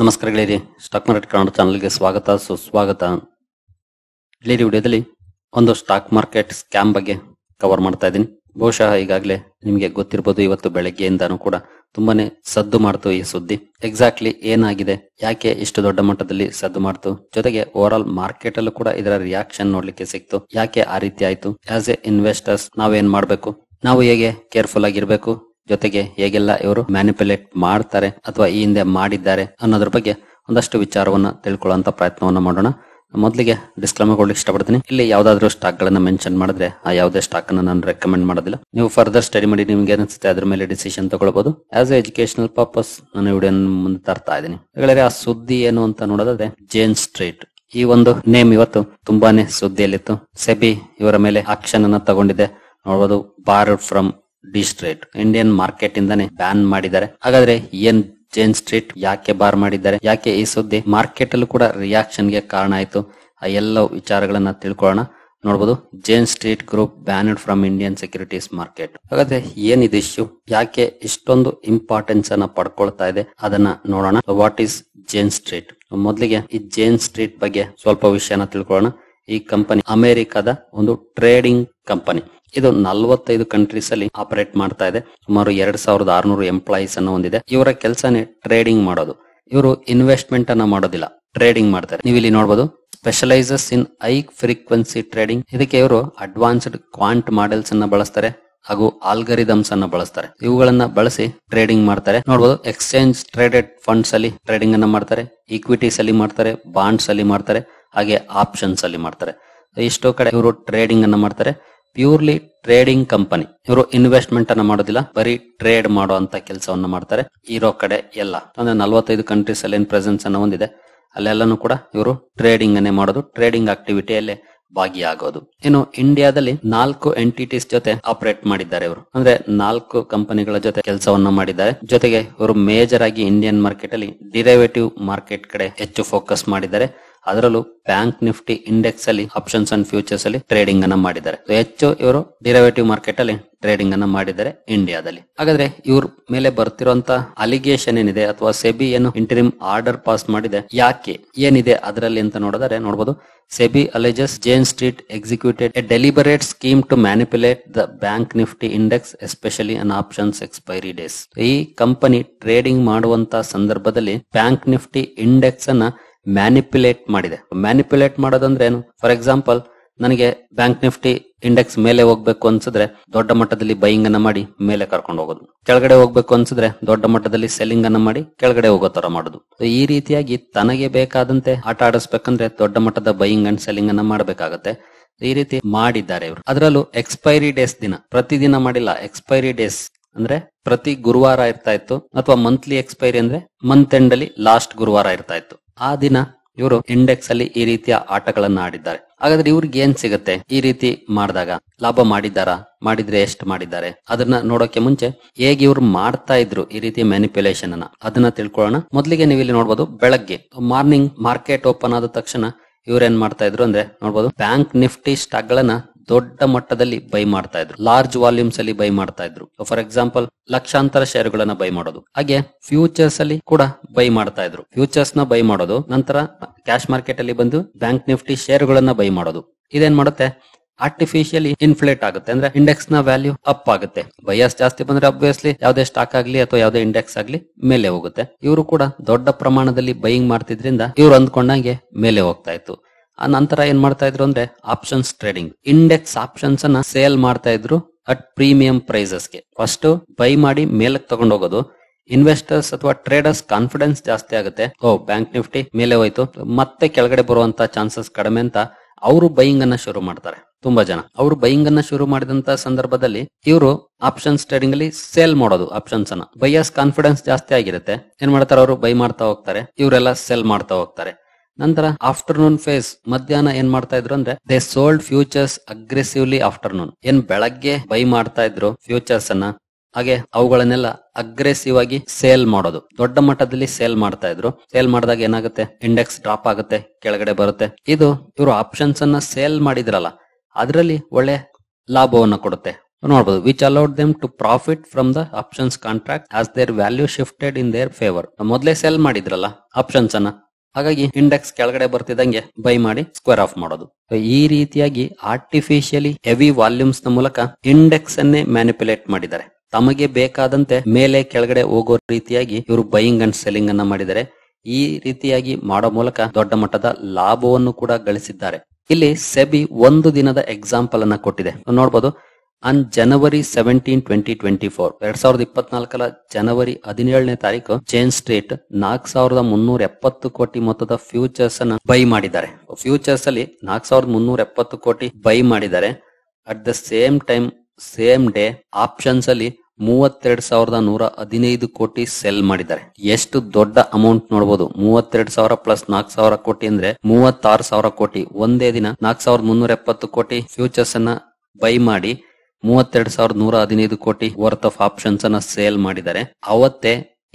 ನಮಸ್ಕಾರ ಗೆಳೆಯರಿ, stock market Kannada ಚಾನಲ್ಗೆ ಸ್ವಾಗತ ಸುಸ್ವಾಗತ. ಗೆಳೆಯರಿ, ವಿಡಿಯೋದಲ್ಲಿ ಒಂದು ಸ್ಟಾಕ್ ಮಾರ್ಕೆಟ್ ಸ್ಕ್ಯಾಮ್ ಬಗ್ಗೆ ಕವರ್ ಮಾಡ್ತಾ ಇದ್ದೀನಿ. ಬಹುಶಃ ಈಗಾಗಲೇ ನಿಮಗೆ ಗೊತ್ತಿರಬಹುದು, ಇವತ್ತು ಬೆಳಗ್ಗೆಯಿಂದಾನು ಕೂಡ ತುಂಬಾನೇ ಸದ್ದು ಮಾಡ್ತು ಈ ಸುದ್ದಿ. ಎಕ್ಸಾಕ್ಟ್ಲಿ ಏನಾಗಿದೆ, ಯಾಕೆ ಇಷ್ಟು ದೊಡ್ಡ ಮಟ್ಟದಲ್ಲಿ ಸದ್ದು ಮಾಡ್ತು, ಜೊತೆಗೆ ಓವರ್ ಆಲ್ ಮಾರ್ಕೆಟ್ ಅಲ್ಲೂ ಕೂಡ ಇದರ ರಿಯಾಕ್ಷನ್ ನೋಡ್ಲಿಕ್ಕೆ ಸಿಕ್ತು. ಯಾಕೆ ಆ ರೀತಿ ಆಯ್ತು, ಆಸ್ ಎ ಇನ್ವೆಸ್ಟರ್ಸ್ ನಾವೇನ್ ಮಾಡ್ಬೇಕು, ನಾವು ಹೇಗೆ ಕೇರ್ಫುಲ್ ಆಗಿರ್ಬೇಕು, ಜೊತೆಗೆ ಹೇಗೆಲ್ಲ ಇವರು ಮ್ಯಾನಿಪುಲೇಟ್ ಮಾಡ್ತಾರೆ ಅಥವಾ ಈ ಹಿಂದೆ ಮಾಡಿದ್ದಾರೆ ಅನ್ನೋದ್ರ ಬಗ್ಗೆ ಒಂದಷ್ಟು ವಿಚಾರವನ್ನ ತಿಳ್ಕೊಳ್ಳುವಂತ ಪ್ರಯತ್ನವನ್ನ ಮಾಡೋಣ. ಮೊದಲಿಗೆ ಡಿಸ್ಕ್ಲೇಮರ್ ಕೊಡ್ಲಿಕ್ಕೆ ಇಷ್ಟಪಡ್ತೀನಿ. ಇಲ್ಲಿ ಯಾವ್ದಾದ್ರು ಸ್ಟಾಕ್ ಗಳನ್ನ ಮೆನ್ಷನ್ ಮಾಡಿದ್ರೆ ಆ ಯಾವುದೇ ಸ್ಟಾಕ್ ಅನ್ನ ನಾನು ರೆಕಮೆಂಡ್ ಮಾಡೋದಿಲ್ಲ. ನೀವು ಫರ್ದರ್ ಸ್ಟಡಿ ಮಾಡಿ ನಿಮ್ಗೆ ಅನಿಸುತ್ತೆ ಅದ್ರ ಮೇಲೆ ಡಿಸಿಷನ್ ತಗೊಳ್ಬಹುದು. ಆಸ್ ಎ ಎಜುಕೇಶನಲ್ ಪರ್ಪಸ್ ನಾನು ವಿಡಿಯೋ ಮುಂದೆ ತರ್ತಾ ಇದ್ದೀನಿ. ಹಾಗಾದ್ರೆ ಆ ಸುದ್ದಿ ಏನು ಅಂತ ನೋಡೋದಾದ್ರೆ, ಜೇನ್ ಸ್ಟ್ರೀಟ್ ಈ ಒಂದು ನೇಮ್ ಇವತ್ತು ತುಂಬಾನೇ ಸುದ್ದಿಯಲ್ಲಿತ್ತು. ಸೆಬಿ ಇವರ ಮೇಲೆ ಆಕ್ಷನ್ ಅನ್ನ ತಗೊಂಡಿದೆ. ನೋಡಬಹುದು, border from D street, Indian market ಇಂದಾನೆ ಬ್ಯಾನ್ ಮಾಡಿದ್ದಾರೆ. ಹಾಗಾದ್ರೆ ಏನ್ ಜೇನ್ ಸ್ಟ್ರೀಟ್ ಯಾಕೆ ಬಾರ್ ಮಾಡಿದ್ದಾರೆ, ಯಾಕೆ ಈ ಸುದ್ದಿ ಮಾರ್ಕೆಟ್ ಅಲ್ಲೂ ಕೂಡ ರಿಯಾಕ್ಷನ್ ಗೆ ಕಾರಣ ಆಯ್ತು, ಆ ಎಲ್ಲ ವಿಚಾರಗಳನ್ನ ತಿಳ್ಕೊಳ್ಳೋಣ. ನೋಡಬಹುದು, Jane Street group banned from Indian securities market. ಹಾಗಾದ್ರೆ ಏನಿದೆ ಇಶ್ಯೂ, ಯಾಕೆ ಇಷ್ಟೊಂದು ಇಂಪಾರ್ಟೆನ್ಸ್ ಅನ್ನ ಪಡ್ಕೊಳ್ತಾ ಇದೆ, ಅದನ್ನ ನೋಡೋಣ. What is Jane street? ಮೊದಲಿಗೆ ಈ ಜೇನ್ ಸ್ಟ್ರೀಟ್ ಬಗ್ಗೆ ಸ್ವಲ್ಪ ವಿಷಯನ ತಿಳ್ಕೊಳ್ಳೋಣ. ಈ ಕಂಪನಿ ಅಮೆರಿಕದ ಒಂದು ಟ್ರೇಡಿಂಗ್ ಕಂಪನಿ. ಇದು 45 ಕಂಟ್ರೀಸ್ ಅಲ್ಲಿ ಆಪರೇಟ್ ಮಾಡ್ತಾ ಇದೆ. ಸುಮಾರು 2600 ಎಂಪ್ಲಾಯೀಸ್ ಅನ್ನು ಹೊಂದಿದೆ. ಇವರ ಕೆಲಸನೇ ಟ್ರೇಡಿಂಗ್ ಮಾಡೋದು. ಇವರು ಇನ್ವೆಸ್ಟ್ಮೆಂಟ್ ಅನ್ನ ಮಾಡೋದಿಲ್ಲ, ಟ್ರೇಡಿಂಗ್ ಮಾಡ್ತಾರೆ. ನೀವು ಇಲ್ಲಿ ನೋಡಬಹುದು, ಸ್ಪೆಷಲೈಸಸ್ ಇನ್ ಹೈ ಫ್ರೀಕ್ವೆನ್ಸಿ ಟ್ರೇಡಿಂಗ್. ಇದಕ್ಕೆ ಇವರು ಅಡ್ವಾನ್ಸ್ಡ್ ಕ್ವಾಂಟ್ ಮಾಡೆಲ್ಸ್ ಅನ್ನ ಬಳಸ್ತಾರೆ ಹಾಗೂ ಆಲ್ಗರಿದಮ್ಸ್ ಅನ್ನ ಬಳಸ್ತಾರೆ. ಇವುಗಳನ್ನ ಬಳಸಿ ಟ್ರೇಡಿಂಗ್ ಮಾಡ್ತಾರೆ. ನೋಡಬಹುದು, ಎಕ್ಸ್ಚೇಂಜ್ ಟ್ರೇಡೆಡ್ ಫಂಡ್ಸ್ ಅಲ್ಲಿ ಟ್ರೇಡಿಂಗ್ ಅನ್ನ ಮಾಡ್ತಾರೆ, ಈಕ್ವಿಟೀಸ್ ಅಲ್ಲಿ ಮಾಡ್ತಾರೆ, ಬಾಂಡ್ಸ್ ಅಲ್ಲಿ ಮಾಡ್ತಾರೆ, ಹಾಗೆ ಆಪ್ಷನ್ಸ್ ಅಲ್ಲಿ ಮಾಡ್ತಾರೆ. ಇಷ್ಟೋ ಕಡೆ ಇವರು ಟ್ರೇಡಿಂಗ್ ಅನ್ನ ಮಾಡ್ತಾರೆ. Purely trading company. ಇವರು ಇನ್ವೆಸ್ಟ್ಮೆಂಟ್ ಅನ್ನ ಮಾಡೋದಿಲ್ಲ, ಬರೀ ಟ್ರೇಡ್ ಮಾಡುವಂತ ಕೆಲಸವನ್ನ ಮಾಡ್ತಾರೆ. ಇರೋ ಕಡೆ ಎಲ್ಲ ಅಂದ್ರೆ 45 ಕಂಟ್ರೀಸ್ ಅಲ್ಲಿ ಪ್ರೆಸೆನ್ಸ್ ಅನ್ನ ಹೊಂದಿದೆ. ಅಲ್ಲೆಲ್ಲಾನು ಕೂಡ ಇವರು ಟ್ರೇಡಿಂಗ್ ಅನ್ನೇ ಮಾಡೋದು, ಟ್ರೇಡಿಂಗ್ ಆಕ್ಟಿವಿಟಿಯಲ್ಲೇ ಭಾಗಿಯಾಗೋದು. ಇನ್ನು ಇಂಡಿಯಾದಲ್ಲಿ 4 ಎಂಟಿಟೀಸ್ ಜೊತೆ ಆಪರೇಟ್ ಮಾಡಿದ್ದಾರೆ ಇವರು. ಅಂದ್ರೆ 4 ಕಂಪನಿಗಳ ಜೊತೆ ಕೆಲಸವನ್ನ ಮಾಡಿದ್ದಾರೆ. ಜೊತೆಗೆ ಇವರು ಮೇಜರ್ ಆಗಿ ಇಂಡಿಯನ್ ಮಾರ್ಕೆಟ್ ಅಲ್ಲಿ ಡಿರೈವೇಟಿವ್ ಮಾರ್ಕೆಟ್ ಕಡೆ ಹೆಚ್ಚು ಫೋಕಸ್ ಮಾಡಿದ್ದಾರೆ. ಅದರಲ್ಲೂ ಬ್ಯಾಂಕ್ ನಿಫ್ಟಿ ಇಂಡೆಕ್ಸ್ ಅಲ್ಲಿ ಆಪ್ಷನ್ಸ್ ಅಂಡ್ ಫ್ಯೂಚರ್ಸ್ ಅಲ್ಲಿ ಟ್ರೇಡಿಂಗ್ ಅನ್ನ ಮಾಡಿದ್ದಾರೆ. ಹೆಚ್ಚು ಇವರು ಡಿರೈವೇಟಿವ್ ಮಾರ್ಕೆಟ್ ಅಲ್ಲಿ ಟ್ರೇಡಿಂಗ್ ಅನ್ನ ಮಾಡಿದ್ದಾರೆ ಇಂಡಿಯಾದಲ್ಲಿ. ಹಾಗಾದ್ರೆ ಇವ್ರ ಮೇಲೆ ಬರ್ತಿರುವಂತ ಅಲಿಗೇಷನ್ ಏನಿದೆ, ಅಥವಾ ಸೆಬಿ ಏನು ಇಂಟರಿಮ್ ಆರ್ಡರ್ ಪಾಸ್ ಮಾಡಿದೆ, ಯಾಕೆ, ಏನಿದೆ ಅದರಲ್ಲಿ ಅಂತ ನೋಡಬಹುದು. SEBI alleges Jane Street executed a deliberate scheme to manipulate the bank nifty index, especially on options expiry days. ಈ ಕಂಪನಿ ಟ್ರೇಡಿಂಗ್ ಮಾಡುವಂತ ಸಂದರ್ಭದಲ್ಲಿ ಬ್ಯಾಂಕ್ ನಿಫ್ಟಿ ಇಂಡೆಕ್ಸ್ ಅನ್ನ ಮ್ಯಾನಿಪುಲೇಟ್ ಮಾಡಿದೆ. ಮ್ಯಾನಿಪುಲೇಟ್ ಮಾಡೋದಂದ್ರೆ ಏನು? ಫಾರ್ ಎಕ್ಸಾಂಪಲ್, ನನಗೆ ಬ್ಯಾಂಕ್ ನಿಫ್ಟಿ ಇಂಡೆಕ್ಸ್ ಮೇಲೆ ಹೋಗ್ಬೇಕು ಅನ್ಸಿದ್ರೆ ದೊಡ್ಡ ಮಟ್ಟದಲ್ಲಿ ಬೈಯಿಂಗ್ ಅನ್ನ ಮಾಡಿ ಮೇಲೆ ಕರ್ಕೊಂಡು ಹೋಗೋದು, ಕೆಳಗಡೆ ಹೋಗ್ಬೇಕು ಅನ್ಸಿದ್ರೆ ದೊಡ್ಡ ಮಟ್ಟದಲ್ಲಿ ಸೆಲ್ಲಿಂಗ್ ಅನ್ನ ಮಾಡಿ ಕೆಳಗಡೆ ಹೋಗೋ ತರ ಮಾಡೋದು. ಈ ರೀತಿಯಾಗಿ ತನಗೆ ಬೇಕಾದಂತೆ ಆಟ ಆಡಿಸ್ಬೇಕಂದ್ರೆ ದೊಡ್ಡ ಮಟ್ಟದ ಬೈಯಿಂಗ್ ಅಂಡ್ ಸೆಲ್ಲಿಂಗ್ ಅನ್ನ ಮಾಡಬೇಕಾಗತ್ತೆ. ಈ ರೀತಿ ಮಾಡಿದ್ದಾರೆ ಇವರು. ಅದರಲ್ಲೂ ಎಕ್ಸ್ಪೈರಿ ಡೇಸ್ ದಿನ, ಪ್ರತಿದಿನ ಮಾಡಿಲ್ಲ, ಎಕ್ಸ್ಪೈರಿ ಡೇಸ್ ಅಂದ್ರೆ ಪ್ರತಿ ಗುರುವಾರ ಇರ್ತಾ ಇತ್ತು, ಅಥವಾ ಮಂತ್ಲಿ ಎಕ್ಸ್ಪೈರಿ ಅಂದ್ರೆ ಮಂತ್ ಎಂಡ್ ಅಲ್ಲಿ ಲಾಸ್ಟ್ ಗುರುವಾರ ಇರ್ತಾ ಇತ್ತು. ಆ ದಿನ ಇವರು ಇಂಡೆಕ್ಸ್ ಅಲ್ಲಿ ಈ ರೀತಿಯ ಆಟಗಳನ್ನ ಆಡಿದ್ದಾರೆ. ಹಾಗಾದ್ರೆ ಇವ್ರಿಗೆ ಏನ್ ಸಿಗುತ್ತೆ ಈ ರೀತಿ ಮಾಡಿದಾಗ? ಲಾಭ ಮಾಡಿದ್ದಾರಾ? ಮಾಡಿದ್ರೆ ಎಷ್ಟು ಮಾಡಿದ್ದಾರೆ? ಅದನ್ನ ನೋಡೋಕೆ ಮುಂಚೆ ಹೇಗೆ ಇವ್ರು ಮಾಡ್ತಾ ಇದ್ರು ಈ ರೀತಿ ಮ್ಯಾನಿಪ್ಯುಲೇಷನ್ ಅನ್ನ, ಅದನ್ನ ತಿಳ್ಕೊಳ್ಳೋಣ. ಮೊದಲಿಗೆ ನೀವು ಇಲ್ಲಿ ನೋಡಬಹುದು, ಬೆಳಗ್ಗೆ ಮಾರ್ನಿಂಗ್ ಮಾರ್ಕೆಟ್ ಓಪನ್ ಆದ ತಕ್ಷಣ ಇವ್ರೇನ್ ಮಾಡ್ತಾ ಇದ್ರು ಅಂದ್ರೆ, ನೋಡಬಹುದು, ಬ್ಯಾಂಕ್ ನಿಫ್ಟಿ ಸ್ಟಾಕ್ ಗಳನ್ನ ದೊಡ್ಡ ಮಟ್ಟದಲ್ಲಿ ಬೈ ಮಾಡ್ತಾ ಇದ್ರು, ಲಾರ್ಜ್ ವಾಲ್ಯೂಮ್ಸ್ ಅಲ್ಲಿ ಬೈ ಮಾಡ್ತಾ ಇದ್ರು. ಫಾರ್ ಎಕ್ಸಾಂಪಲ್, ಲಕ್ಷಾಂತರ ಶೇರುಗಳನ್ನ ಬೈ ಮಾಡೋದು. ಹಾಗೆ ಫ್ಯೂಚರ್ಸ್ ಅಲ್ಲಿ ಕೂಡ ಬೈ ಮಾಡ್ತಾ ಇದ್ರು. ಫ್ಯೂಚರ್ಸ್ ನ ಬೈ ಮಾಡೋದು, ನಂತರ ಕ್ಯಾಶ್ ಮಾರ್ಕೆಟ್ ಅಲ್ಲಿ ಬಂದು ಬ್ಯಾಂಕ್ ನಿಫ್ಟಿ ಶೇರುಗಳನ್ನ ಬೈ ಮಾಡೋದು. ಇದೇನ್ ಮಾಡುತ್ತೆ? ಆರ್ಟಿಫಿಷಿಯಲಿ ಇನ್ಫ್ಲೇಟ್ ಆಗುತ್ತೆ, ಅಂದ್ರೆ ಇಂಡೆಕ್ಸ್ ನ ವ್ಯಾಲ್ಯೂ ಅಪ್ ಆಗುತ್ತೆ. ಬೈಯರ್ಸ್ ಜಾಸ್ತಿ ಬಂದ್ರೆ ಅಬ್ವಿಯಸ್ಲಿ ಯಾವುದೇ ಸ್ಟಾಕ್ ಆಗ್ಲಿ ಅಥವಾ ಯಾವುದೇ ಇಂಡೆಕ್ಸ್ ಆಗ್ಲಿ ಮೇಲೆ ಹೋಗುತ್ತೆ. ಇವರು ಕೂಡ ದೊಡ್ಡ ಪ್ರಮಾಣದಲ್ಲಿ ಬೈಯಿಂಗ್ ಮಾಡ್ತಿದ್ರಿಂದ ಇವ್ರು ಅಂದ್ಕೊಂಡಂಗೆ ಮೇಲೆ ಹೋಗ್ತಾ ಇತ್ತು. ಆ ನಂತರ ಏನ್ ಮಾಡ್ತಾ ಇದ್ರು ಅಂದ್ರೆ, ಆಪ್ಷನ್ಸ್ ಟ್ರೇಡಿಂಗ್, ಇಂಡೆಕ್ಸ್ ಆಪ್ಷನ್ಸ್ ಅನ್ನ ಸೇಲ್ ಮಾಡ್ತಾ ಇದ್ರು ಅಟ್ ಪ್ರೀಮಿಯಂ ಪ್ರೈಸಸ್ಗೆ. ಫಸ್ಟ್ ಬೈ ಮಾಡಿ ಮೇಲಕ್ಕೆ ತಗೊಂಡು ಹೋಗೋದು. ಇನ್ವೆಸ್ಟರ್ಸ್ ಅಥವಾ ಟ್ರೇಡರ್ಸ್ ಕಾನ್ಫಿಡೆನ್ಸ್ ಜಾಸ್ತಿ ಆಗುತ್ತೆ, ಬ್ಯಾಂಕ್ ನಿಫ್ಟಿ ಮೇಲೆ ಹೋಯ್ತು, ಮತ್ತೆ ಕೆಳಗಡೆ ಬರುವಂತ ಚಾನ್ಸಸ್ ಕಡಿಮೆ ಅಂತ ಅವರು ಬೈಯಿಂಗ್ ಅನ್ನ ಶುರು ಮಾಡ್ತಾರೆ. ತುಂಬಾ ಜನ ಅವರು ಬೈಯಿಂಗ್ ಅನ್ನ ಶುರು ಮಾಡಿದಂತ ಸಂದರ್ಭದಲ್ಲಿ ಇವರು ಆಪ್ಷನ್ಸ್ ಟ್ರೇಡಿಂಗ್ ಅಲ್ಲಿ ಸೇಲ್ ಮಾಡೋದು ಆಪ್ಷನ್ಸ್ ಅನ್ನ. ಬೈಯರ್ಸ್ ಕಾನ್ಫಿಡೆನ್ಸ್ ಜಾಸ್ತಿ ಆಗಿರುತ್ತೆ, ಏನ್ ಮಾಡ್ತಾರೆ, ಅವರು ಬೈ ಮಾಡ್ತಾ ಹೋಗ್ತಾರೆ, ಇವರೆಲ್ಲ ಸೆಲ್ ಮಾಡ್ತಾ ಹೋಗ್ತಾರೆ. ನಂತರ ಆಫ್ಟರ್ನೂನ್ ಫೇಸ್, ಮಧ್ಯಾಹ್ನ ಏನ್ ಮಾಡ್ತಾ ಇದ್ರು ಅಂದ್ರೆ, ದೇ ಸೋಲ್ಡ್ ಫ್ಯೂಚರ್ಸ್ ಅಗ್ರೆಸಿವ್ಲಿ ಆಫ್ಟರ್ನೂನ್. ಏನ್ ಬೆಳಗ್ಗೆ ಬೈ ಮಾಡ್ತಾ ಇದ್ರು ಫ್ಯೂಚರ್ಸ್ ಅನ್ನ, ಹಾಗೆ ಅವುಗಳನ್ನೆಲ್ಲ ಅಗ್ರೆಸಿವ್ ಆಗಿ ಸೇಲ್ ಮಾಡೋದು, ದೊಡ್ಡ ಮಟ್ಟದಲ್ಲಿ ಸೇಲ್ ಮಾಡ್ತಾ ಇದ್ರು. ಸೇಲ್ ಮಾಡಿದಾಗ ಏನಾಗುತ್ತೆ, ಇಂಡೆಕ್ಸ್ ಡ್ರಾಪ್ ಆಗುತ್ತೆ, ಕೆಳಗಡೆ ಬರುತ್ತೆ. ಇದು ಇವರು ಆಪ್ಷನ್ಸ್ ಅನ್ನ ಸೇಲ್ ಮಾಡಿದ್ರಲ್ಲ, ಅದರಲ್ಲಿ ಒಳ್ಳೆ ಲಾಭವನ್ನ ಕೊಡುತ್ತೆ. ನೋಡಬಹುದು, which allowed them to profit from the options contract as their value shifted in their favour. ಮೊದಲೇ ಸೆಲ್ ಮಾಡಿದ್ರಲ್ಲ ಆಪ್ಷನ್ಸ್ ಅನ್ನ, ಹಾಗಾಗಿ ಇಂಡೆಕ್ಸ್ ಕೆಳಗಡೆ ಬರ್ತಿದಂಗೆ ಬೈ ಮಾಡಿ ಸ್ಕ್ವೇರ್ ಆಫ್ ಮಾಡೋದು. ಈ ರೀತಿಯಾಗಿ ಆರ್ಟಿಫಿಷಿಯಲಿ ಹೆವಿ ವಾಲ್ಯೂಮ್ಸ್ ನ ಮೂಲಕ ಇಂಡೆಕ್ಸ್ ಅನ್ನೇ ಮ್ಯಾನಿಪುಲೇಟ್ ಮಾಡಿದ್ದಾರೆ. ತಮಗೆ ಬೇಕಾದಂತೆ ಮೇಲೆ ಕೆಳಗಡೆ ಹೋಗೋ ರೀತಿಯಾಗಿ ಇವರು ಬೈಯಿಂಗ್ ಅಂಡ್ ಸೆಲ್ಲಿಂಗ್ ಅನ್ನ ಮಾಡಿದ್ದಾರೆ. ಈ ರೀತಿಯಾಗಿ ಮಾಡೋ ಮೂಲಕ ದೊಡ್ಡ ಮಟ್ಟದ ಲಾಭವನ್ನು ಕೂಡ ಗಳಿಸಿದ್ದಾರೆ. ಇಲ್ಲಿ ಸೆಬಿ ಒಂದು ದಿನದ ಎಕ್ಸಾಂಪಲ್ ಅನ್ನ ಕೊಟ್ಟಿದೆ, ನೋಡಬಹುದು. ಆನ್ ಜನವರಿ 17, 2024 2024 ಜನವರಿ 17ನೇ ತಾರೀಕು ಚೈನ್ ಸ್ಟ್ರೀಟ್ 4370 ಕೋಟಿ ಮೊತ್ತದ ಫ್ಯೂಚರ್ಸ್ ಅನ್ನ ಬೈ ಮಾಡಿದ್ದಾರೆ. ಫ್ಯೂಚರ್ಸ್ ಅಲ್ಲಿ 4370 ಕೋಟಿ ಬೈ ಮಾಡಿದ್ದಾರೆ. At the same time same day options ಅಲ್ಲಿ 32,115 ಕೋಟಿ ಸೆಲ್ ಮಾಡಿದ್ದಾರೆ. ಎಷ್ಟು ದೊಡ್ಡ ಅಮೌಂಟ್ ನೋಡಬಹುದು. 32,000 ಪ್ಲಸ್ 4,000 ಕೋಟಿ ಅಂದ್ರೆ 36,000 ಕೋಟಿ. ಒಂದೇ ದಿನ 4,370 ಕೋಟಿ ಫ್ಯೂಚರ್ಸ್ ಅನ್ನ ಬೈ ಮಾಡಿ 32,115 ಕೋಟಿ ವರ್ತ್ ಆಫ್ ಆಪ್ಷನ್ಸ್ ಅನ್ನ ಸೇಲ್ ಮಾಡಿದ್ದಾರೆ. ಅವತ್ತೇ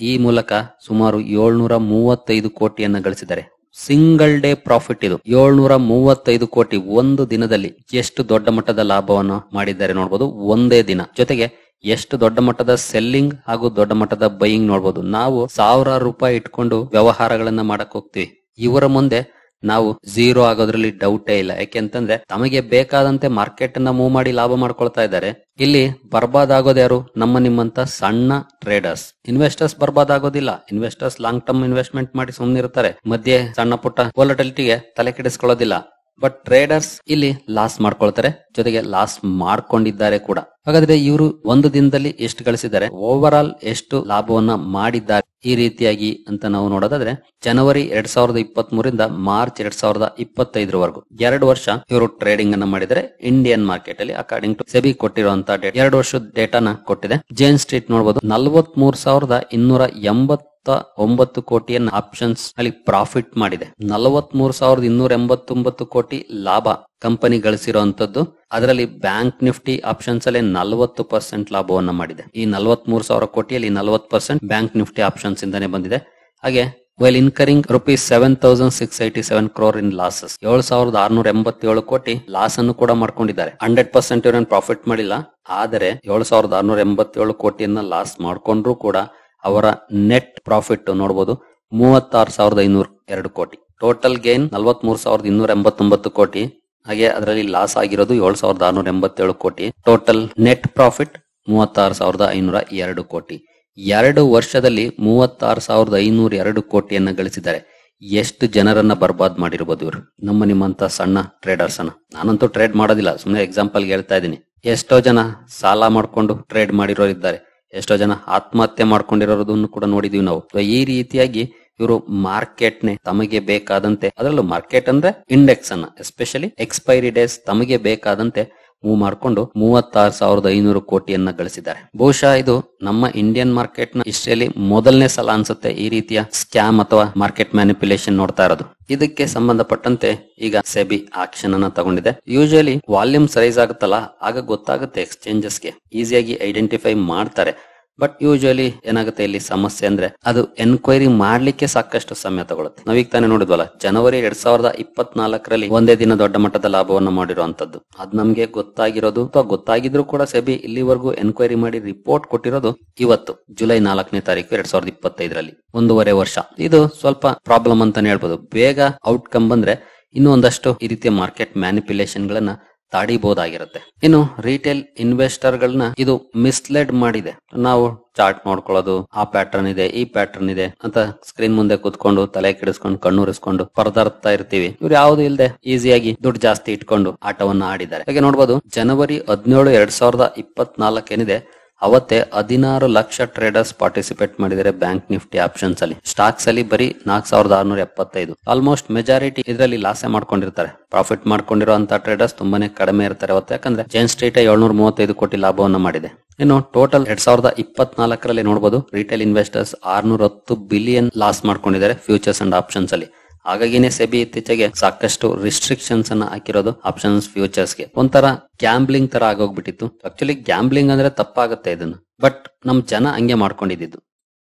ಈ ಮೂಲಕ ಸುಮಾರು 735 ಕೋಟಿಯನ್ನ ಗಳಿಸಿದ್ದಾರೆ. ಸಿಂಗಲ್ ಡೇ ಪ್ರಾಫಿಟ್ ಇದು 735 ಕೋಟಿ ಒಂದು ದಿನದಲ್ಲಿ. ಎಷ್ಟು ದೊಡ್ಡ ಮಟ್ಟದ ಲಾಭವನ್ನು ಮಾಡಿದ್ದಾರೆ ನೋಡಬಹುದು ಒಂದೇ ದಿನ. ಜೊತೆಗೆ ಎಷ್ಟು ದೊಡ್ಡ ಮಟ್ಟದ ಸೆಲ್ಲಿಂಗ್ ಹಾಗೂ ದೊಡ್ಡ ಮಟ್ಟದ ಬೈಯಿಂಗ್ ನೋಡಬಹುದು. ನಾವು ₹1,000 ಇಟ್ಕೊಂಡು ವ್ಯವಹಾರಗಳನ್ನ ಮಾಡಕ್ ಹೋಗ್ತೀವಿ, ಇವರ ಮುಂದೆ ನಾವು ಝೀರೋ ಆಗೋದ್ರಲ್ಲಿ ಡೌಟೇ ಇಲ್ಲ. ಯಾಕೆಂತಂದ್ರೆ ತಮಗೆ ಬೇಕಾದಂತೆ ಮಾರ್ಕೆಟ್ ಅನ್ನ ಮೂವ್ ಮಾಡಿ ಲಾಭ ಮಾಡ್ಕೊಳ್ತಾ ಇದ್ದಾರೆ. ಇಲ್ಲಿ ಬರ್ಬಾದ್ ಆಗೋದು ಯಾರು? ನಮ್ಮ ನಿಮ್ಮಂತ ಸಣ್ಣ ಟ್ರೇಡರ್ಸ್. ಇನ್ವೆಸ್ಟರ್ಸ್ ಬರ್ಬಾದ್ ಆಗೋದಿಲ್ಲ. ಇನ್ವೆಸ್ಟರ್ಸ್ ಲಾಂಗ್ ಟರ್ಮ್ ಇನ್ವೆಸ್ಟ್ಮೆಂಟ್ ಮಾಡಿ ಸುಮ್ಮನಿರ್ತಾರೆ, ಮಧ್ಯೆ ಸಣ್ಣ ಪುಟ್ಟ ವೊಲಟಿಲಿಟಿಗೆ ತಲೆ ಕೆಡಿಸ್ಕೊಳ್ಳೋದಿಲ್ಲ. ಬಟ್ ಟ್ರೇಡರ್ಸ್ ಇಲ್ಲಿ ಲಾಸ್ ಮಾಡ್ಕೊಳ್ತಾರೆ, ಜೊತೆಗೆ ಲಾಸ್ ಮಾಡ್ಕೊಂಡಿದ್ದಾರೆ ಕೂಡ. ಹಾಗಾದ್ರೆ ಇವರು ಒಂದು ದಿನದಲ್ಲಿ ಎಷ್ಟು ಗಳಿಸಿದ್ದಾರೆ, ಓವರ್ ಆಲ್ ಎಷ್ಟು ಲಾಭವನ್ನ ಮಾಡಿದ್ದಾರೆ ಈ ರೀತಿಯಾಗಿ ಅಂತ ನಾವು ನೋಡೋದಾದ್ರೆ ಜನವರಿ 2023 ಮಾರ್ಚ್ 2025 2 ವರ್ಷ ಇವರು ಟ್ರೇಡಿಂಗ್ ಅನ್ನ ಮಾಡಿದರೆ ಇಂಡಿಯನ್ ಮಾರ್ಕೆಟ್ ಅಲ್ಲಿ ಅಕಾರ್ಡಿಂಗ್ ಟು ಸೆಬಿ ಕೊಟ್ಟಿರುವಂತಹ 2 ವರ್ಷದ ಡೇಟಾನ ಕೊಟ್ಟಿದೆ. ಜೈನ್ ಸ್ಟ್ರೀಟ್ ನೋಡಬಹುದು 43,289 ಕೋಟಿಯನ್ನ ಆಪ್ಷನ್ಸ್ ಅಲ್ಲಿ ಪ್ರಾಫಿಟ್ ಮಾಡಿದೆ. 43,289 ಕೋಟಿ ಲಾಭ ಕಂಪನಿ ಗಳಿಸಿರುವಂತದ್ದು. ಅದರಲ್ಲಿ ಬ್ಯಾಂಕ್ ನಿಫ್ಟಿ ಆಪ್ಷನ್ಸ್ ಅಲ್ಲಿ 40% ಲಾಭವನ್ನ ಮಾಡಿದೆ. ಈ 43,000 ಕೋಟಿಯಲ್ಲಿ 40% ಬ್ಯಾಂಕ್ ನಿಫ್ಟಿ ಆಪ್ಷನ್ಸ್ ಇಂದಾನೆ ಬಂದಿದೆ. ಹಾಗೆ ವೈಲ್ ಇನ್ಕರಿಂಗ್ ₹7,687 crore ಇನ್ ಲಾಸಸ್, 7,687 ಕೋಟಿ ಲಾಸ್ ಅನ್ನು ಕೂಡ ಮಾಡ್ಕೊಂಡಿದ್ದಾರೆ. 100% ಇವರೇನು ಪ್ರಾಫಿಟ್ ಮಾಡಿಲ್ಲ, ಆದರೆ 7,687 ಕೋಟಿಯನ್ನ ಲಾಸ್ ಮಾಡ್ಕೊಂಡ್ರು ಕೂಡ ಅವರ ನೆಟ್ ಪ್ರಾಫಿಟ್ ನೋಡಬಹುದು 36,502 ಕೋಟಿ. ಟೋಟಲ್ ಗೇನ್ 43,289 ಕೋಟಿ. ಹಾಗೆ ಅದರಲ್ಲಿ ಲಾಸ್ ಆಗಿರೋದು 7,687 ಕೋಟಿ. ಟೋಟಲ್ ನೆಟ್ ಪ್ರಾಫಿಟ್ 36,502 ಕೋಟಿ. 2 ವರ್ಷದಲ್ಲಿ 36,502 ಕೋಟಿಯನ್ನ ಗಳಿಸಿದ್ದಾರೆ. ಎಷ್ಟು ಜನರನ್ನ ಬರ್ಬಾದ್ ಮಾಡಿರ್ಬೋದು ಇವರು, ನಮ್ಮ ನಿಮ್ಮಂತ ಸಣ್ಣ ಟ್ರೇಡರ್ಸ್ ಅನ್ನ. ನಾನಂತೂ ಟ್ರೇಡ್ ಮಾಡೋದಿಲ್ಲ, ಸುಮ್ಮನೆ ಎಕ್ಸಾಂಪಲ್ ಹೇಳ್ತಾ ಇದ್ದೀನಿ. ಎಷ್ಟೋ ಜನ ಸಾಲ ಮಾಡ್ಕೊಂಡು ಟ್ರೇಡ್ ಮಾಡಿರೋರಿದ್ದಾರೆ, ಎಷ್ಟೋ ಜನ ಆತ್ಮಹತ್ಯೆ ಮಾಡ್ಕೊಂಡಿರೋದನ್ನು ಕೂಡ ನೋಡಿದೀವಿ ನಾವು. ಈ ರೀತಿಯಾಗಿ ಇವರು ಮಾರ್ಕೆಟ್ ನೇ ತಮಗೆ ಬೇಕಾದಂತೆ, ಅದರಲ್ಲೂ ಮಾರ್ಕೆಟ್ ಅಂದ್ರೆ ಇಂಡೆಕ್ಸ್ ಅನ್ನ ಎಸ್ಪೆಷಲಿ ಎಕ್ಸ್ಪೈರಿ ಡೇಸ್ ತಮಗೆ ಬೇಕಾದಂತೆ ಮೂವ್ ಮಾಡಿಕೊಂಡು 36,500 ಕೋಟಿಯನ್ನ ಗಳಿಸಿದ್ದಾರೆ. ಬಹುಶಃ ಇದು ನಮ್ಮ ಇಂಡಿಯನ್ ಮಾರ್ಕೆಟ್ ನ ಹಿಸ್ಟ್ರಿಯಲ್ಲಿ ಮೊದಲನೇ ಸಲ ಅನ್ಸುತ್ತೆ ಈ ರೀತಿಯ ಸ್ಕ್ಯಾಮ್ ಅಥವಾ ಮಾರ್ಕೆಟ್ ಮ್ಯಾನಿಪ್ಯುಲೇಷನ್ ನೋಡ್ತಾ ಇರೋದು. ಇದಕ್ಕೆ ಸಂಬಂಧಪಟ್ಟಂತೆ ಈಗ ಸೆಬಿ ಆಕ್ಷನ್ ಅನ್ನ ತಗೊಂಡಿದೆ. ಯೂಶುವಲಿ ವಾಲ್ಯೂಮ್ಸ್ ರೈಸ್ ಆಗುತ್ತಲ್ಲ, ಆಗ ಗೊತ್ತಾಗುತ್ತೆ ಎಕ್ಸ್ಚೇಂಜಸ್ಗೆ, ಈಸಿಯಾಗಿ ಐಡೆಂಟಿಫೈ ಮಾಡ್ತಾರೆ. ಬಟ್ ಯೂಶುವಲಿ ಏನಾಗುತ್ತೆ ಇಲ್ಲಿ ಸಮಸ್ಯೆ ಅಂದ್ರೆ ಅದು ಎನ್ಕ್ವೈರಿ ಮಾಡ್ಲಿಕ್ಕೆ ಸಾಕಷ್ಟು ಸಮಯ ತಗೊಳುತ್ತೆ. ನಾವೀಗ ತಾನೇ ನೋಡಿದ್ವಲ್ಲ, ಜನವರಿ 2024 ಒಂದೇ ದಿನ ದೊಡ್ಡ ಮಟ್ಟದ ಲಾಭವನ್ನು ಮಾಡಿರುವಂತದ್ದು. ಅದ್ ನಮ್ಗೆ ಗೊತ್ತಾಗಿರೋದು ಅಥವಾ ಗೊತ್ತಾಗಿದ್ರು ಕೂಡ ಸೆಬಿ ಇಲ್ಲಿವರೆಗೂ ಎನ್ಕ್ವೈರಿ ಮಾಡಿ ರಿಪೋರ್ಟ್ ಕೊಟ್ಟಿರೋದು ಇವತ್ತು ಜುಲೈ 4ನೇ ತಾರೀಕು 2025 1.5 ವರ್ಷ. ಇದು ಸ್ವಲ್ಪ ಪ್ರಾಬ್ಲಮ್ ಅಂತಾನೆ ಹೇಳ್ಬೋದು. ಬೇಗ ಔಟ್ಕಮ್ ಬಂದ್ರೆ ಇನ್ನೂ ಒಂದಷ್ಟು ಈ ರೀತಿಯ ಮಾರ್ಕೆಟ್ ಮ್ಯಾನಿಪ್ಯುಲೇಷನ್ ಗಳನ್ನ ತಾಡಿಬಹುದಾಗಿರುತ್ತೆ. ಇನ್ನು ರಿಟೇಲ್ ಇನ್ವೆಸ್ಟರ್ ಗಳನ್ನ ಇದು ಮಿಸ್ಲೆಡ್ ಮಾಡಿದೆ. ನಾವು ಚಾರ್ಟ್ ನೋಡ್ಕೊಳ್ಳೋದು, ಆ ಪ್ಯಾಟರ್ನ್ ಇದೆ, ಈ ಪ್ಯಾಟರ್ನ್ ಇದೆ ಅಂತ ಸ್ಕ್ರೀನ್ ಮುಂದೆ ಕುತ್ಕೊಂಡು ತಲೆ ಕೆಡಿಸ್ಕೊಂಡು ಕಣ್ಣೂರಿಸ್ಕೊಂಡು ಪರದಾಡ್ತಾ ಇರ್ತೀವಿ. ಇವ್ರು ಯಾವ್ದು ಇಲ್ಲದೆ ಈಸಿಯಾಗಿ ದುಡ್ಡು ಜಾಸ್ತಿ ಇಟ್ಕೊಂಡು ಆಟವನ್ನ ಆಡಿದ್ದಾರೆ. ಹಾಗೆ ನೋಡಬಹುದು ಜನವರಿ 17, 2024 ಏನಿದೆ ಅವತ್ತೇ 16 ಲಕ್ಷ ಟ್ರೇಡರ್ಸ್ ಪಾರ್ಟಿಸಿಪೇಟ್ ಮಾಡಿದ್ದಾರೆ ಬ್ಯಾಂಕ್ ನಿಫ್ಟಿ ಆಪ್ಷನ್ಸ್ ಅಲ್ಲಿ. ಸ್ಟಾಕ್ಸ್ ಅಲ್ಲಿ ಬರೀ 4,675. ಆಲ್ಮೋಸ್ಟ್ ಮೆಜಾರಿಟಿ ಇದರಲ್ಲಿ ಲಾಸೆ ಮಾಡ್ಕೊಂಡಿರ್ತಾರೆ. ಪ್ರಾಫಿಟ್ ಮಾಡ್ಕೊಂಡಿರುವಂತಹ ಟ್ರೇಡರ್ಸ್ ತುಂಬಾನೇ ಕಡಿಮೆ ಇರ್ತಾರೆ ಅವತ್ತು. ಯಾಕಂದ್ರೆ ಜೈನ್ ಸ್ಟ್ರೀಟ್ 735 ಕೋಟಿ ಲಾಭವನ್ನ ಮಾಡಿದೆ. ಇನ್ನು ಟೋಟಲ್ 2024 ನೋಡಬಹುದು ರಿಟೇಲ್ ಇನ್ವೆಸ್ಟರ್ಸ್ 610 ಬಿಲಿಯನ್ ಲಾಸ್ ಮಾಡ್ಕೊಂಡಿದ್ದಾರೆ ಫ್ಯೂಚರ್ಸ್ ಅಂಡ್ ಆಪ್ಷನ್ಸ್ ಅಲ್ಲಿ. ಹಾಗಾಗಿನೇ ಸೆಬಿ ಇತ್ತೀಚೆಗೆ ಸಾಕಷ್ಟು ರಿಸ್ಟ್ರಿಕ್ಷನ್ಸ್ ಅನ್ನ ಹಾಕಿರೋದು ಆಪ್ಷನ್ಸ್ ಫ್ಯೂಚರ್ಸ್ ಗೆ. ಒಂಥರ ಗ್ಯಾಂಬ್ಲಿಂಗ್ ತರ ಆಗೋಗ್ಬಿಟ್ಟಿತ್ತು. ಆಕ್ಚುಲಿ ಗ್ಯಾಂಬ್ಲಿಂಗ್ ಅಂದ್ರೆ ತಪ್ಪಾಗುತ್ತೆ ಇದನ್ನು, ಬಟ್ ನಮ್ ಜನ ಹಂಗೆ ಮಾಡ್ಕೊಂಡಿದ್ದು.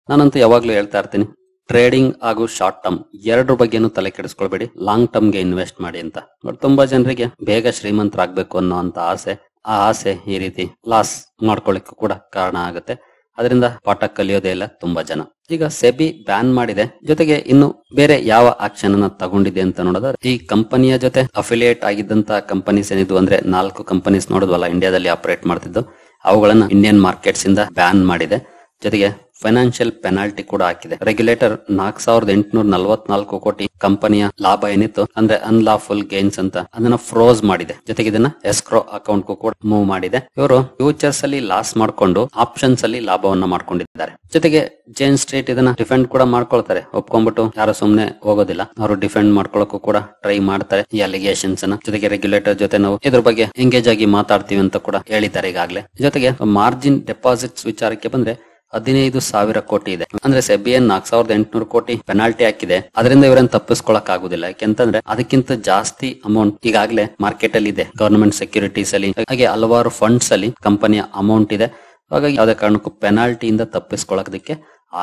ನಾನಂತೂ ಯಾವಾಗ್ಲೂ ಹೇಳ್ತಾ ಇರ್ತೀನಿ, ಟ್ರೇಡಿಂಗ್ ಹಾಗೂ ಶಾರ್ಟ್ ಟರ್ಮ್ ಎರಡ್ರ ಬಗ್ಗೆನೂ ತಲೆ ಕೆಡಿಸ್ಕೊಳ್ಬೇಡಿ, ಲಾಂಗ್ ಟರ್ಮ್ ಗೆ ಇನ್ವೆಸ್ಟ್ ಮಾಡಿ ಅಂತ. ಬಟ್ ತುಂಬಾ ಜನರಿಗೆ ಬೇಗ ಶ್ರೀಮಂತರಾಗ್ಬೇಕು ಅನ್ನೋ ಅಂತ ಆಸೆ. ಆ ಆಸೆ ಈ ರೀತಿ ಲಾಸ್ ಮಾಡ್ಕೊಳ್ಳಿಕ್ಕೂ ಕೂಡ ಕಾರಣ ಆಗುತ್ತೆ. ಅದರಿಂದ ಪಾಠ ಕಲಿಯೋದೇ ಇಲ್ಲ ತುಂಬಾ ಜನ. ಈಗ ಸೆಬಿ ಬ್ಯಾನ್ ಮಾಡಿದೆ, ಜೊತೆಗೆ ಇನ್ನು ಬೇರೆ ಯಾವ ಆಕ್ಷನ್ ಅನ್ನ ತಗೊಂಡಿದೆ ಅಂತ ನೋಡಿದ್ರೆ, ಈ ಕಂಪನಿಯ ಜೊತೆ ಅಫಿಲಿಯೇಟ್ ಆಗಿದ್ದಂತ ಕಂಪನೀಸ್ ಏನಿದ್ವು ಅಂದ್ರೆ 4 ಕಂಪನೀಸ್ ನೋಡಿದ್ವಲ್ಲ ಇಂಡಿಯಾದಲ್ಲಿ ಆಪರೇಟ್ ಮಾಡ್ತಿದ್ದು, ಅವುಗಳನ್ನ ಇಂಡಿಯನ್ ಮಾರ್ಕೆಟ್ಸ್ ಇಂದ ಬ್ಯಾನ್ ಮಾಡಿದೆ. ಜೊತೆಗೆ ಫೈನಾನ್ಷಿಯಲ್ ಪೆನಾಲ್ಟಿ ಕೂಡ ಹಾಕಿದೆ. ರೆಗ್ಯುಲೇಟರ್ 4844 ಕೋಟಿ ಕಂಪನಿಯ ಲಾಭ ಏನಿತ್ತು ಅಂದ್ರೆ ಅನ್ಲಾಫುಲ್ ಗೇನ್ಸ್ ಅಂತ ಅದನ್ನ ಫ್ರೋಸ್ ಮಾಡಿದೆ. ಜೊತೆಗೆ ಇದನ್ನ ಎಸ್ಕ್ರೋ ಅಕೌಂಟ್ ಕೂಡ ಮೂವ್ ಮಾಡಿದೆ. ಇವರು ಫ್ಯೂಚರ್ಸ್ ಅಲ್ಲಿ ಲಾಸ್ ಮಾಡ್ಕೊಂಡು ಆಪ್ಷನ್ಸ್ ಅಲ್ಲಿ ಲಾಭವನ್ನ ಮಾಡ್ಕೊಂಡಿದ್ದಾರೆ. ಜೊತೆಗೆ ಜೇನ್ ಸ್ಟ್ರೀಟ್ ಇದನ್ನ ಡಿಫೆಂಡ್ ಕೂಡ ಮಾಡ್ಕೊಳ್ತಾರೆ. ಒಪ್ಕೊಂಡ್ಬಿಟ್ಟು ಯಾರು ಸುಮ್ನೆ ಹೋಗೋದಿಲ್ಲ, ಅವರು ಡಿಫೆಂಡ್ ಮಾಡ್ಕೊಳ್ಳೋಕು ಕೂಡ ಟ್ರೈ ಮಾಡ್ತಾರೆ ಈ ಅಲಿಗೇಷನ್ಸ್ ಅನ್ನ. ಜೊತೆಗೆ ರೆಗ್ಯುಲೇಟರ್ ಜೊತೆ ನಾವು ಇದ್ರ ಬಗ್ಗೆ ಎಂಗೇಜ್ ಆಗಿ ಮಾತಾಡ್ತೀವಿ ಅಂತ ಕೂಡ ಹೇಳಿದ್ದಾರೆ ಈಗಾಗಲೇ. ಜೊತೆಗೆ ಮಾರ್ಜಿನ್ ಡೆಪಾಸಿಟ್ಸ್ ವಿಚಾರಕ್ಕೆ ಬಂದ್ರೆ 15,000 ಕೋಟಿ ಇದೆ. ಅಂದ್ರೆ ಸೆಬಿಎನ್ 4800 ಕೋಟಿ ಪೆನಾಲ್ಟಿ ಹಾಕಿದೆ. ಅದರಿಂದ ಇವರನ್ನು ತಪ್ಪಿಸ್ಕೊಳಕ್ ಆಗುದಿಲ್ಲ. ಯಾಕೆಂತಂದ್ರೆ ಅದಕ್ಕಿಂತ ಜಾಸ್ತಿ ಅಮೌಂಟ್ ಈಗಾಗಲೇ ಮಾರ್ಕೆಟ್ ಅಲ್ಲಿ ಇದೆ. ಗವರ್ನಮೆಂಟ್ ಸೆಕ್ಯೂರಿಟೀಸ್ ಅಲ್ಲಿ, ಹಾಗೆ ಹಲವಾರು ಫಂಡ್ಸ್ ಅಲ್ಲಿ ಕಂಪನಿಯ ಅಮೌಂಟ್ ಇದೆ. ಹಾಗಾಗಿ ಯಾವುದೇ ಕಾರಣಕ್ಕೂ ಪೆನಾಲ್ಟಿಯಿಂದ ತಪ್ಪಿಸ್ಕೊಳಕ್ಕೆ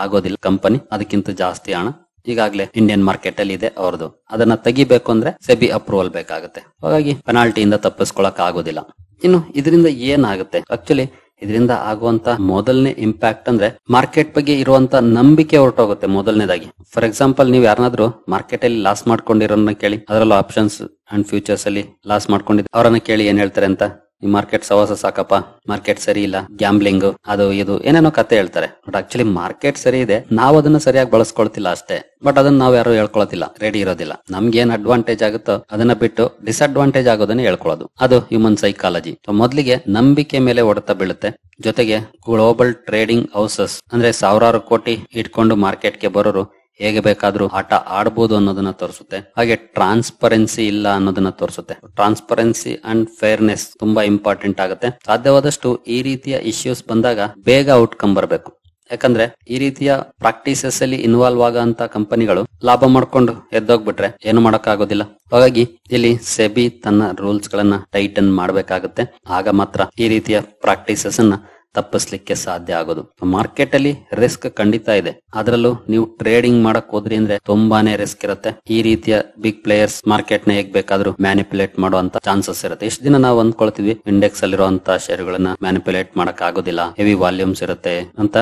ಆಗೋದಿಲ್ಲ. ಕಂಪನಿ ಅದಕ್ಕಿಂತ ಜಾಸ್ತಿ ಹಣ ಈಗಾಗಲೇ ಇಂಡಿಯನ್ ಮಾರ್ಕೆಟ್ ಅಲ್ಲಿ ಇದೆ ಅವ್ರದ್ದು. ಅದನ್ನ ತೆಗಿಬೇಕು ಅಂದ್ರೆ ಸೆಬಿ ಅಪ್ರೂವಲ್ ಬೇಕಾಗುತ್ತೆ. ಹಾಗಾಗಿ ಪೆನಾಲ್ಟಿಯಿಂದ ತಪ್ಪಿಸ್ಕೊಳಕ್ ಆಗೋದಿಲ್ಲ. ಇನ್ನು ಇದರಿಂದ ಏನಾಗುತ್ತೆ, ಆಕ್ಚುಲಿ ಇದರಿಂದ ಆಗುವಂತ ಮೊದಲನೇ ಇಂಪ್ಯಾಕ್ಟ್ ಅಂದ್ರೆ ಮಾರ್ಕೆಟ್ ಬಗ್ಗೆ ಇರುವಂತ ನಂಬಿಕೆ ಹೊರಟೋಗುತ್ತೆ. ಮೊದಲನೇದಾಗಿ, ಫಾರ್ ಎಕ್ಸಾಂಪಲ್, ನೀವು ಯಾರನ್ನಾದ್ರೂ ಮಾರ್ಕೆಟ್ ಅಲ್ಲಿ ಲಾಸ್ ಮಾಡ್ಕೊಂಡಿರೋನ್ನ ಕೇಳಿ, ಅದರಲ್ಲೂ ಆಪ್ಷನ್ಸ್ ಅಂಡ್ ಫ್ಯೂಚರ್ಸ್ ಅಲ್ಲಿ ಲಾಸ್ ಮಾಡ್ಕೊಂಡಿದ್ದು ಅವರನ್ನ ಕೇಳಿ ಏನ್ ಹೇಳ್ತಾರೆ ಅಂತ, ಈ ಮಾರ್ಕೆಟ್ ಸವಾಸ ಸಾಕಪ್ಪ, ಮಾರ್ಕೆಟ್ ಸರಿ ಇಲ್ಲ, ಗ್ಯಾಂಬ್ಲಿಂಗ್, ಅದು ಇದು ಏನೇನೋ ಕತೆ ಹೇಳ್ತಾರೆ. ಬಟ್ ಆಕ್ಚುಲಿ ಮಾರ್ಕೆಟ್ ಸರಿ ಇದೆ, ನಾವು ಅದನ್ನ ಸರಿಯಾಗಿ ಬಳಸ್ಕೊಳ್ತಿಲ್ಲ ಅಷ್ಟೇ. ಬಟ್ ಅದನ್ನ ನಾವ್ ಯಾರು ಹೇಳ್ಕೊಳತಿಲ್ಲ, ರೆಡಿ ಇರೋದಿಲ್ಲ. ನಮ್ಗೆ ಏನ್ ಅಡ್ವಾಂಟೇಜ್ ಆಗುತ್ತೋ ಅದನ್ನ ಬಿಟ್ಟು ಡಿಸ್ಅಡ್ವಾಂಟೇಜ್ ಆಗೋದನ್ನ ಹೇಳ್ಕೊಳ್ಳೋದು. ಅದು ಹ್ಯೂಮನ್ ಸೈಕಾಲಜಿ. ಮೊದಲಿಗೆ ನಂಬಿಕೆ ಮೇಲೆ ಹೊಡೆತ ಬೀಳುತ್ತೆ. ಜೊತೆಗೆ ಗ್ಲೋಬಲ್ ಟ್ರೇಡಿಂಗ್ ಹೌಸಸ್ ಅಂದ್ರೆ ಸಾವಿರಾರು ಕೋಟಿ ಇಟ್ಕೊಂಡು ಮಾರ್ಕೆಟ್ಗೆ ಬರೋರು ಹೇಗೆ ಬೇಕಾದ್ರೂ ಆಟ ಆಡಬಹುದು ಅನ್ನೋದನ್ನ ತೋರಿಸುತ್ತೆ. ಹಾಗೆ ಟ್ರಾನ್ಸ್ಪರೆನ್ಸಿ ಇಲ್ಲ ಅನ್ನೋದನ್ನ ತೋರಿಸುತ್ತೆ. ಟ್ರಾನ್ಸ್ಪರೆನ್ಸಿ ಅಂಡ್ ಫೇರ್ನೆಸ್ ತುಂಬಾ ಇಂಪಾರ್ಟೆಂಟ್ ಆಗುತ್ತೆ. ಸಾಧ್ಯವಾದಷ್ಟು ಈ ರೀತಿಯ ಇಶ್ಯೂಸ್ ಬಂದಾಗ ಬೇಗ ಔಟ್ಕಮ್ ಬರಬೇಕು. ಯಾಕಂದ್ರೆ ಈ ರೀತಿಯ ಪ್ರಾಕ್ಟೀಸಸ್ ಅಲ್ಲಿ ಇನ್ವಾಲ್ವ್ ಆಗಂತ ಕಂಪನಿಗಳು ಲಾಭ ಮಾಡ್ಕೊಂಡು ಎದ್ದೋಗ್ಬಿಟ್ರೆ ಏನು ಮಾಡಕ್ಕಾಗೋದಿಲ್ಲ. ಹಾಗಾಗಿ ಇಲ್ಲಿ ಸೆಬಿ ತನ್ನ ರೂಲ್ಸ್ ಗಳನ್ನ ಟೈಟನ್ ಮಾಡ್ಬೇಕಾಗುತ್ತೆ. ಆಗ ಮಾತ್ರ ಈ ರೀತಿಯ ಪ್ರಾಕ್ಟೀಸಸ್ ಅನ್ನ ತಪ್ಪಿಸ್ಲಿಕ್ಕೆ ಸಾಧ್ಯ ಆಗೋದು. ಮಾರ್ಕೆಟ್ ಅಲ್ಲಿ ರಿಸ್ಕ್ ಖಂಡಿತ ಇದೆ. ಅದರಲ್ಲೂ ನೀವು ಟ್ರೇಡಿಂಗ್ ಮಾಡಕ್ ಹೋದ್ರಿ ಅಂದ್ರೆ ತುಂಬಾನೇ ರಿಸ್ಕ್ ಇರುತ್ತೆ. ಈ ರೀತಿಯ ಬಿಗ್ ಪ್ಲೇಯರ್ಸ್ ಮಾರ್ಕೆಟ್ ನ ಹೇಗ್ ಬೇಕಾದ್ರೂ ಮ್ಯಾನಿಪುಲೇಟ್ ಮಾಡುವಂತ ಚಾನ್ಸಸ್ ಇರುತ್ತೆ. ಇಷ್ಟು ದಿನ ನಾವು ಅಂದ್ಕೊಳ್ತೀವಿ ಇಂಡೆಕ್ಸ್ ಅಲ್ಲಿರುವಂತ ಶೇರುಗಳನ್ನ ಮ್ಯಾನಿಪುಲೇಟ್ ಮಾಡಕ್ ಆಗೋದಿಲ್ಲ, ಹೆವಿ ವಾಲ್ಯೂಮ್ಸ್ ಇರುತ್ತೆ ಅಂತ.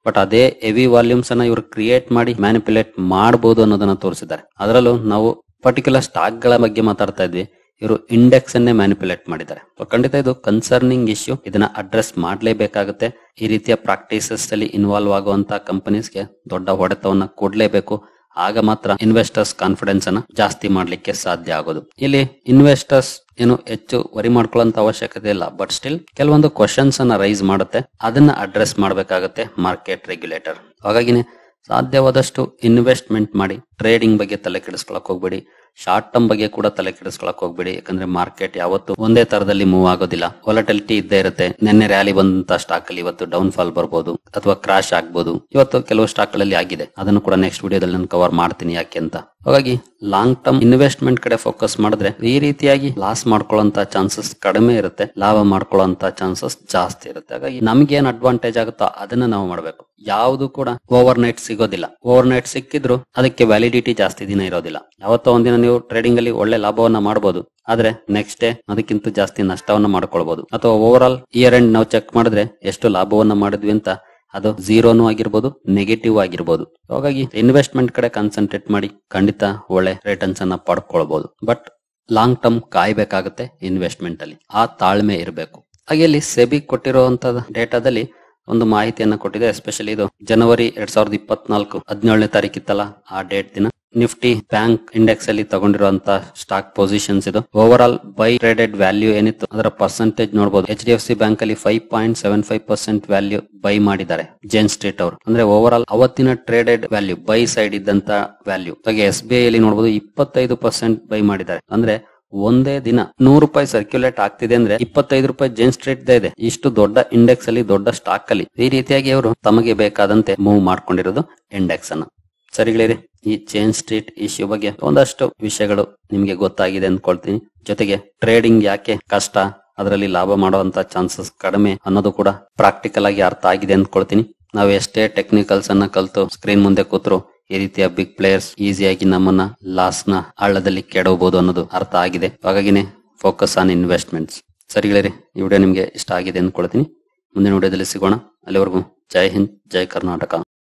ಬಟ್ ಅದೇ ಹೆವಿ ವಾಲ್ಯೂಮ್ಸ್ ಅನ್ನ ಇವರು ಕ್ರಿಯೇಟ್ ಮಾಡಿ ಮ್ಯಾನಿಪುಲೇಟ್ ಮಾಡಬಹುದು ಅನ್ನೋದನ್ನ ತೋರಿಸಿದ್ದಾರೆ. ಅದರಲ್ಲೂ ನಾವು ಪರ್ಟಿಕ್ಯುಲರ್ ಸ್ಟಾಕ್ ಗಳ ಬಗ್ಗೆ ಮಾತಾಡ್ತಾ ಇದ್ವಿ, ಇವರು ಇಂಡೆಕ್ಸ್ ಅನ್ನೇ ಮ್ಯಾನಿಪುಲೇಟ್ ಮಾಡಿದ್ದಾರೆ. ಖಂಡಿತ ಇದು ಕನ್ಸರ್ನಿಂಗ್ ಇಶ್ಯೂ. ಇದನ್ನ ಅಡ್ರೆಸ್ ಮಾಡಲೇಬೇಕಾಗುತ್ತೆ. ಈ ರೀತಿಯ ಪ್ರಾಕ್ಟೀಸಸ್ ಅಲ್ಲಿ ಇನ್ವಾಲ್ವ್ ಆಗುವಂತ ಕಂಪನೀಸ್ಗೆ ದೊಡ್ಡ ಹೊಡೆತವನ್ನ ಕೊಡ್ಲೇಬೇಕು. ಆಗ ಮಾತ್ರ ಇನ್ವೆಸ್ಟರ್ಸ್ ಕಾನ್ಫಿಡೆನ್ಸ್ ಅನ್ನ ಜಾಸ್ತಿ ಮಾಡ್ಲಿಕ್ಕೆ ಸಾಧ್ಯ ಆಗೋದು. ಇಲ್ಲಿ ಇನ್ವೆಸ್ಟರ್ಸ್ ಏನು ಹೆಚ್ಚು ವರಿ ಮಾಡ್ಕೊಳ್ಳೋಂತ ಅವಶ್ಯಕತೆ ಇಲ್ಲ. ಬಟ್ ಸ್ಟಿಲ್ ಕೆಲವೊಂದು ಕ್ವಶನ್ಸ್ ಅನ್ನ ರೈಸ್ ಮಾಡುತ್ತೆ. ಅದನ್ನ ಅಡ್ರೆಸ್ ಮಾಡಬೇಕಾಗುತ್ತೆ ಮಾರ್ಕೆಟ್ ರೆಗ್ಯುಲೇಟರ್. ಹಾಗಾಗಿನೇ ಸಾಧ್ಯವಾದಷ್ಟು ಇನ್ವೆಸ್ಟ್ಮೆಂಟ್ ಮಾಡಿ ಟ್ರೇಡಿಂಗ್ ಬಗ್ಗೆ ತಲೆ ಕೆಡಿಸ್ಕೊಳಕ್ ಹೋಗ್ಬೇಡಿ. ಶಾರ್ಟ್ ಟರ್ಮ್ ಬಗ್ಗೆ ಕೂಡ ತಲೆ ಕೆಡಿಸ್ಕೊಳಕ್ ಹೋಗ್ಬೇಡಿ. ಯಾಕಂದ್ರೆ ಮಾರ್ಕೆಟ್ ಯಾವತ್ತು ಒಂದೇ ತರದಲ್ಲಿ ಮೂವ್ ಆಗೋದಿಲ್ಲ. ವಾಲಟಿಲಿಟಿ ಇದ್ದೇ ಇರುತ್ತೆ. ನಿನ್ನೆ ರ್ಯಾಲಿ ಬಂದಂತ ಸ್ಟಾಕ್ ಅಲ್ಲಿ ಇವತ್ತು ಡೌನ್ ಫಾಲ್ ಬರ್ಬೋದು ಅಥವಾ ಕ್ರಾಶ್ ಆಗ್ಬೋದು. ಇವತ್ತು ಕೆಲವು ಸ್ಟಾಕ್ ಗಳಲ್ಲಿ ಆಗಿದೆ. ಅದನ್ನು ಕೂಡ ನೆಕ್ಸ್ಟ್ ವಿಡಿಯೋದಲ್ಲಿ ನಾನು ಕವರ್ ಮಾಡ್ತೀನಿ ಯಾಕೆ ಅಂತ. ಹಾಗಾಗಿ ಲಾಂಗ್ ಟರ್ಮ್ ಇನ್ವೆಸ್ಟ್ಮೆಂಟ್ ಕಡೆ ಫೋಕಸ್ ಮಾಡಿದ್ರೆ ಈ ರೀತಿಯಾಗಿ ಲಾಸ್ ಮಾಡ್ಕೊಳ್ಳೋಂತ ಚಾನ್ಸಸ್ ಕಡಿಮೆ ಇರುತ್ತೆ, ಲಾಭ ಮಾಡ್ಕೊಳ್ಳೋಂತ ಚಾನ್ಸಸ್ ಜಾಸ್ತಿ ಇರುತ್ತೆ. ಹಾಗಾಗಿ ನಮ್ಗೆ ಏನ್ ಅಡ್ವಾಂಟೇಜ್ ಆಗುತ್ತೋ ಅದನ್ನ ನಾವು ಮಾಡ್ಬೇಕು. ಯಾವುದು ಕೂಡ ಓವರ್ ನೈಟ್ ಸಿಗೋದಿಲ್ಲ. ಓವರ್ ನೈಟ್ ಸಿಕ್ಕಿದ್ರು ಅದಕ್ಕೆ ವ್ಯಾಲಿಡಿಟಿ ಜಾಸ್ತಿ ದಿನ ಇರೋದಿಲ್ಲ. ಯಾವತ್ತೋ ಒಂದಿನ ನೀವು ಟ್ರೇಡಿಂಗ್ ಅಲ್ಲಿ ಒಳ್ಳೆ ಲಾಭವನ್ನ ಮಾಡಬಹುದು, ಆದ್ರೆ ನೆಕ್ಸ್ಟ್ ಡೇ ಅದಕ್ಕಿಂತ ಜಾಸ್ತಿ ನಷ್ಟವನ್ನ ಮಾಡ್ಕೊಳ್ಬಹುದು. ಅಥವಾ ಓವರ್ ಆಲ್ ಇಯರ್ ಎಂಡ್ ನಾವು ಚೆಕ್ ಮಾಡಿದ್ರೆ ಎಷ್ಟು ಲಾಭವನ್ನ ಮಾಡಿದ್ವಿ ಅಂತ ಅದು ಝೀರೋನು ಆಗಿರ್ಬೋದು, ನೆಗೆಟಿವ್ ಆಗಿರ್ಬೋದು. ಹಾಗಾಗಿ ಇನ್ವೆಸ್ಟ್ಮೆಂಟ್ ಕಡೆ ಕಾನ್ಸಂಟ್ರೇಟ್ ಮಾಡಿ ಖಂಡಿತ ಒಳ್ಳೆ ರಿಟರ್ನ್ಸ್ ಅನ್ನ ಪಡ್ಕೊಳ್ಬಹುದು. ಬಟ್ ಲಾಂಗ್ ಟರ್ಮ್ ಕಾಯ್ಬೇಕಾಗುತ್ತೆ ಇನ್ವೆಸ್ಟ್ಮೆಂಟ್ ಅಲ್ಲಿ. ಆ ತಾಳ್ಮೆ ಇರಬೇಕು. ಹಾಗೆ ಇಲ್ಲಿ ಸೆಬಿ ಕೊಟ್ಟಿರುವಂತಹ ಡೇಟಾದಲ್ಲಿ ಒಂದು ಮಾಹಿತಿಯನ್ನ ಕೊಟ್ಟಿದೆ. ಎಸ್ಪೆಷಲಿ ಇದು ಜನವರಿ 2024 17ನೇ ತಾರೀಕಿತ್ತಲ್ಲ, ಆ ಡೇಟ್ ದಿನ ನಿಫ್ಟಿ ಬ್ಯಾಂಕ್ ಇಂಡೆಕ್ಸ್ ಅಲ್ಲಿ ತಗೊಂಡಿರುವಂತ ಸ್ಟಾಕ್ ಪೊಸಿಷನ್ಸ್ ಇದು. Over all by traded value ಏನಿತ್ತು ಅದರ ಪರ್ಸೆಂಟೇಜ್ ನೋಡಬಹುದು. HDFC ಬ್ಯಾಂಕ್ ಅಲ್ಲಿ 5.75% ವ್ಯಾಲ್ಯೂ ಬೈ ಮಾಡಿದ್ದಾರೆ ಜೇನ್ ಸ್ಟ್ರೀಟ್ ಅವರು. ಅಂದ್ರೆ ಓವರ್ ಆಲ್ ಅವತ್ತಿನ ಟ್ರೇಡೆಡ್ ವ್ಯಾಲ್ಯೂ ಬೈ ಸೈಡ್ ಇದ್ದಂತ ವ್ಯಾಲ್ಯೂ. ಹಾಗೆ SBI ಅಲ್ಲಿ ನೋಡಬಹುದು 25% ಬೈ ಮಾಡಿದ್ದಾರೆ. ಅಂದ್ರೆ ಒಂದೇ ದಿನ 100 ರೂಪಾಯಿ ಸರ್ಕ್ಯುಲೇಟ್ ಆಗ್ತಿದೆ ಅಂದ್ರೆ 25 ರೂಪಾಯಿ ಜೇನ್ ಸ್ಟ್ರೀಟ್ ಇದೆ. ಇಷ್ಟು ದೊಡ್ಡ ಇಂಡೆಕ್ಸ್ ಅಲ್ಲಿ, ದೊಡ್ಡ ಸ್ಟಾಕ್ ಅಲ್ಲಿ ಈ ರೀತಿಯಾಗಿ ಅವರು ತಮಗೆ ಬೇಕಾದಂತೆ ಮೂವ್ ಮಾಡ್ಕೊಂಡಿರೋದು ಇಂಡೆಕ್ಸ್ ಅನ್ನ. ಸರಿಗಳಿರಿ, ಈ ಜೇನ್ ಸ್ಟ್ರೀಟ್ ಇಶ್ಯೂ ಬಗ್ಗೆ ಒಂದಷ್ಟು ವಿಷಯಗಳು ನಿಮ್ಗೆ ಗೊತ್ತಾಗಿದೆ ಅಂದ್ಕೊಳ್ತೀನಿ. ಜೊತೆಗೆ ಟ್ರೇಡಿಂಗ್ ಯಾಕೆ ಕಷ್ಟ, ಅದರಲ್ಲಿ ಲಾಭ ಮಾಡುವಂತ ಚಾನ್ಸಸ್ ಕಡಿಮೆ ಅನ್ನೋದು ಕೂಡ ಪ್ರಾಕ್ಟಿಕಲ್ ಆಗಿ ಅರ್ಥ ಆಗಿದೆ ಅಂದ್ಕೊಳ್ತೀನಿ. ನಾವು ಎಷ್ಟೇ ಟೆಕ್ನಿಕಲ್ಸ್ ಅನ್ನ ಕಲ್ತು ಸ್ಕ್ರೀನ್ ಮುಂದೆ ಕೂತ್ರು ಈ ರೀತಿಯ ಬಿಗ್ ಪ್ಲೇಯರ್ಸ್ ಈಸಿಯಾಗಿ ನಮ್ಮನ್ನ ಲಾಸ್ ನ ಆಳದಲ್ಲಿ ಕೆಡವಬಹುದು ಅನ್ನೋದು ಅರ್ಥ ಆಗಿದೆ. ಹಾಗಾಗಿನೇ ಫೋಕಸ್ ಆನ್ ಇನ್ವೆಸ್ಟ್ಮೆಂಟ್ಸ್. ಸರಿ ಗೆಳೆಯರೆ, ಈ ವಿಡಿಯೋ ನಿಮಗೆ ಇಷ್ಟ ಆಗಿದೆ ಅಂದ್ಕೊಳ್ತೀನಿ. ಮುಂದಿನ ವಿಡಿಯೋದಲ್ಲಿ ಸಿಗೋಣ. ಅಲ್ಲಿವರೆಗೂ ಜೈ ಹಿಂದ್, ಜೈ ಕರ್ನಾಟಕ.